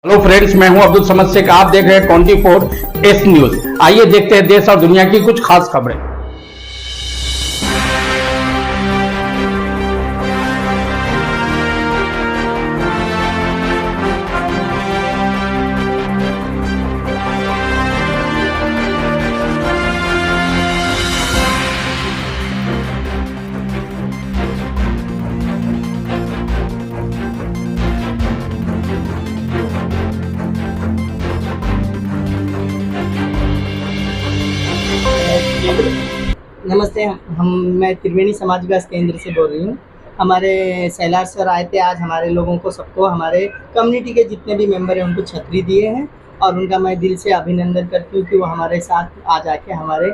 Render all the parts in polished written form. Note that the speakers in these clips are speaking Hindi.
हेलो फ्रेंड्स, मैं हूं अब्दुल समद शेख। आप देख रहे हैं 24S न्यूज। आइए देखते हैं देश और दुनिया की कुछ खास खबरें। नमस्ते। मैं त्रिवेणी समाज विकास केंद्र से बोल रही हूँ। हमारे सैलार सर आए थे आज, हमारे लोगों को सबको, हमारे कम्युनिटी के जितने भी मेंबर हैं उनको छतरी दिए हैं और उनका मैं दिल से अभिनंदन करती हूँ कि वो हमारे साथ आ जाके हमारे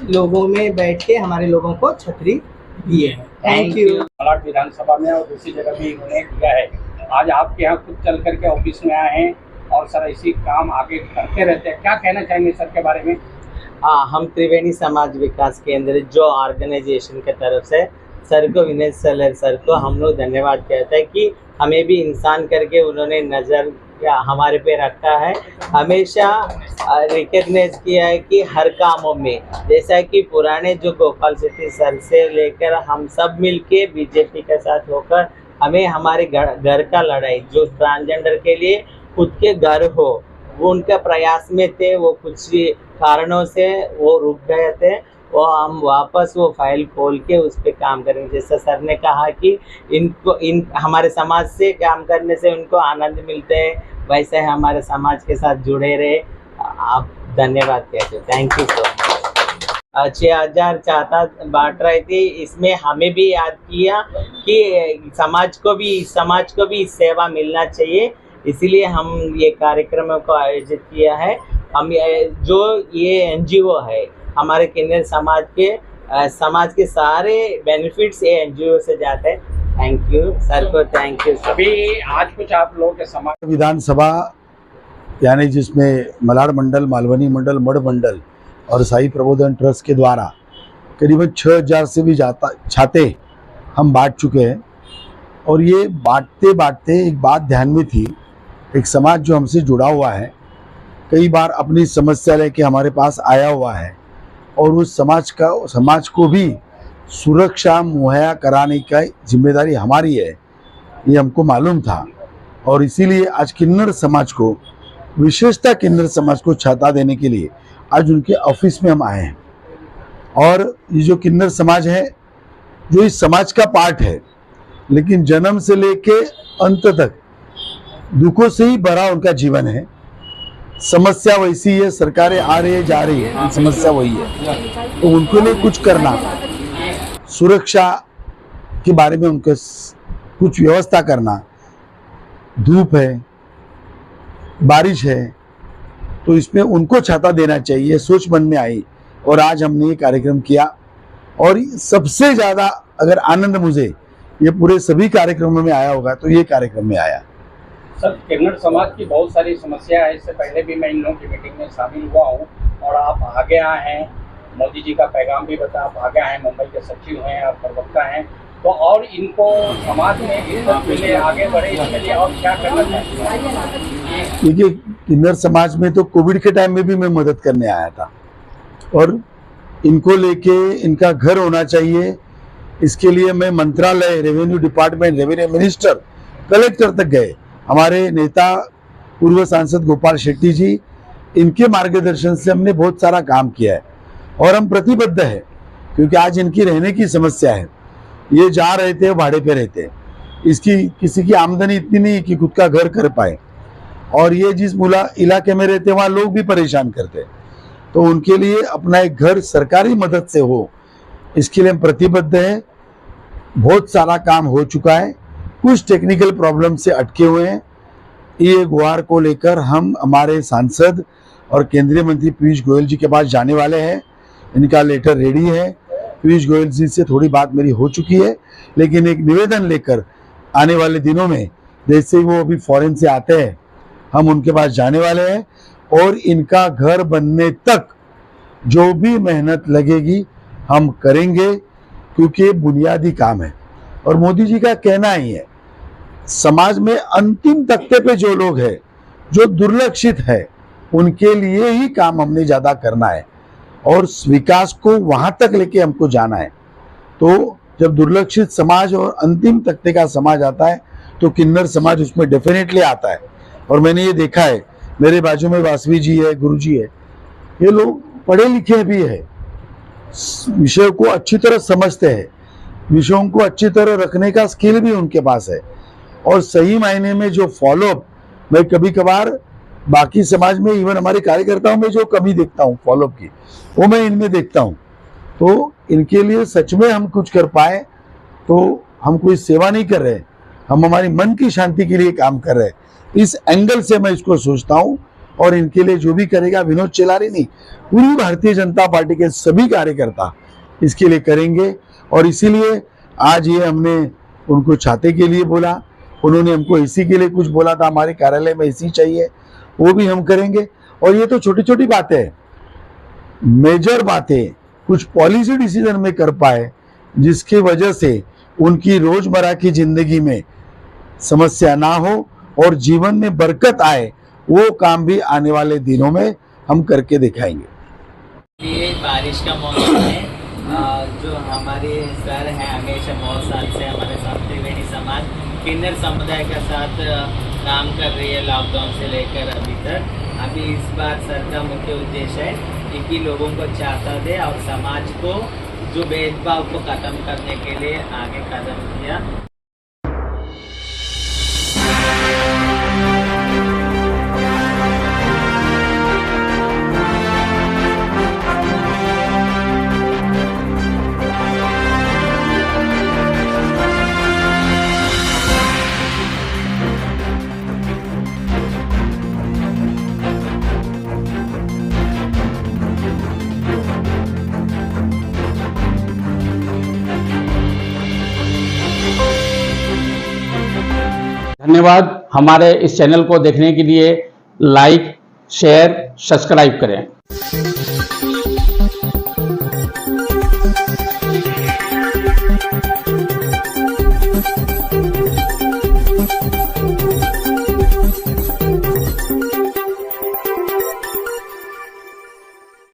लोगों में बैठ के हमारे लोगों को छतरी दिए हैं। Thank you. मलाड विधानसभा में और दूसरी जगह भी उन्होंने दिया है। आज आपके यहाँ खुद चल करके ऑफिस में आए हैं और सर इसी काम आगे करते रहते हैं, क्या कहना चाहेंगे सर के बारे में? हाँ, हम त्रिवेणी समाज विकास केंद्र जो ऑर्गेनाइजेशन के तरफ से सर को, विनय सलर सर को हम लोग धन्यवाद कहते हैं कि हमें भी इंसान करके उन्होंने नज़र हमारे पे रखा है। हमेशा रिकग्नाइज किया है कि हर कामों में, जैसा कि पुराने जो गोपाल शेट्टी सर से लेकर हम सब मिलके बीजेपी के साथ होकर हमें हमारे घर का लड़ाई, जो ट्रांसजेंडर के लिए खुद के घर हो, वो उनका प्रयास में थे। वो कुछ कारणों से वो रुक गए थे, वो हम वापस वो फाइल खोल के उस पर काम करेंगे। जैसा सर ने कहा कि इन हमारे समाज से काम करने से उनको आनंद मिलते हैं, वैसे हमारे समाज के साथ जुड़े रहे। आप धन्यवाद कहते हैं। Thank you so much. 6,000 चाहता बांट रहे थे, इसमें हमें भी याद किया कि समाज को भी सेवा मिलना चाहिए, इसीलिए हम ये कार्यक्रमों को आयोजित किया है। हम जो ये एनजीओ है हमारे किन्नर समाज के सारे बेनिफिट्स ये एनजीओ से जाते हैं। थैंक यू सर को, थैंक यू। अभी आज कुछ आप लोगों के समाज विधानसभा यानी जिसमें मलाड मंडल, मालवनी मंडल, मड मंडल और साई प्रबोधन ट्रस्ट के द्वारा करीबन 6,000 से भी ज़्यादा छाते हम बांट चुके हैं। और ये बांटते बांटते एक बात ध्यान में थी, एक समाज जो हमसे जुड़ा हुआ है, कई बार अपनी समस्या लेके हमारे पास आया हुआ है और उस समाज को भी सुरक्षा मुहैया कराने का जिम्मेदारी हमारी है, ये हमको मालूम था। और इसीलिए आज किन्नर समाज को, विशेषतः किन्नर समाज को छाता देने के लिए आज उनके ऑफिस में हम आए हैं। और ये जो किन्नर समाज है, जो इस समाज का पार्ट है, लेकिन जन्म से लेके अंत तक दुखों से ही भरा उनका जीवन है। समस्या वैसी है, सरकारें आ रही है जा रही है, समस्या वही है। तो उनके लिए कुछ करना, सुरक्षा के बारे में उनके कुछ व्यवस्था करना, धूप है, बारिश है, तो इसमें उनको छाता देना चाहिए, सोच मन में आई। और आज हमने ये कार्यक्रम किया और सबसे ज़्यादा अगर आनंद मुझे ये पूरे सभी कार्यक्रमों में आया होगा तो ये कार्यक्रम में आया। सर, किन्नर समाज की बहुत सारी समस्या है। इससे पहले भी मैं इन लोगों की मीटिंग में शामिल हुआ हूँ और आप आगे आए हैं, मोदी जी का पैगाम भी बता, आप आगे आए हैं, मुंबई के सचिव हैं, आप प्रवक्ता हैं, तो और इनको समाज में इज्जत मिले, आगे बढ़े, इसके लिए और क्या करना चाहिए? देखिए, किन्नर समाज में तो कोविड के टाइम में भी मैं मदद करने आया था और इनको लेके इनका घर होना चाहिए, इसके लिए मैं मंत्रालय, revenue department, revenue minister, collector तक गए। हमारे नेता पूर्व सांसद गोपाल शेट्टी जी, इनके मार्गदर्शन से हमने बहुत सारा काम किया है और हम प्रतिबद्ध है, क्योंकि आज इनकी रहने की समस्या है। ये जा रहे थे, भाड़े पे रहते, इसकी किसी की आमदनी इतनी नहीं कि खुद का घर कर पाए, और ये जिस इलाके में रहते वहाँ लोग भी परेशान करते, तो उनके लिए अपना एक घर सरकारी मदद से हो, इसके लिए हम प्रतिबद्ध हैं। बहुत सारा काम हो चुका है, कुछ टेक्निकल प्रॉब्लम से अटके हुए हैं। ये गुहार को लेकर हम हमारे सांसद और केंद्रीय मंत्री पीयूष गोयल जी के पास जाने वाले हैं। इनका लेटर रेडी है, पीयूष गोयल जी से थोड़ी बात मेरी हो चुकी है, लेकिन एक निवेदन लेकर आने वाले दिनों में, जैसे ही वो अभी फॉरेन से आते हैं, हम उनके पास जाने वाले हैं और इनका घर बनने तक जो भी मेहनत लगेगी हम करेंगे, क्योंकि ये बुनियादी काम है। और मोदी जी का कहना ही है समाज में अंतिम तख्ते पे जो लोग हैं, जो दुर्लक्षित है, उनके लिए ही काम हमने ज्यादा करना है और विकास को वहां तक लेके हमको जाना है। तो जब दुर्लक्षित समाज और अंतिम तख्ते का समाज आता है तो किन्नर समाज उसमें डेफिनेटली आता है। और मैंने ये देखा है, मेरे बाजू में वासवी जी है, गुरु जी है, ये लोग पढ़े लिखे भी है, विषय को अच्छी तरह समझते हैं, विषयों को अच्छी तरह रखने का स्किल भी उनके पास है और सही मायने में जो फॉलोअप, मैं कभी कभार बाकी समाज में, इवन हमारे कार्यकर्ताओं में जो कमी देखता हूँ फॉलोअप की, वो मैं इनमें देखता हूँ। तो इनके लिए सच में हम कुछ कर पाए तो हम कोई सेवा नहीं कर रहे, हम हमारी मन की शांति के लिए काम कर रहे हैं। इस एंगल से मैं इसको सोचता हूँ और इनके लिए जो भी करेगा विनोद चेलारी नहीं, पूरी भारतीय जनता पार्टी के सभी कार्यकर्ता इसके लिए करेंगे। और इसीलिए आज ये हमने उनको छाते के लिए बोला, उन्होंने हमको एसी के लिए कुछ बोला था, हमारे कार्यालय में एसी चाहिए, वो भी हम करेंगे। और ये तो छोटी छोटी बातें हैं, मेजर बातें कुछ पॉलिसी डिसीजन में कर पाए जिसकी वजह से उनकी रोजमर्रा की जिंदगी में समस्या ना हो और जीवन में बरकत आए, वो काम भी आने वाले दिनों में हम करके दिखाएंगे। ये बारिश का मौसम है, जो हमारे सर हैं हमेशा बहुत साल से हमारे साथ त्रिवेणी समाज किन्नर समुदाय के साथ काम कर रही है, लॉकडाउन से लेकर अभी तक। अभी इस बार सर का मुख्य उद्देश्य है कि लोगों को चाहता दे और समाज को जो भेदभाव को खत्म करने के लिए आगे कदम किया। धन्यवाद। हमारे इस चैनल को देखने के लिए लाइक, शेयर, सब्सक्राइब करें।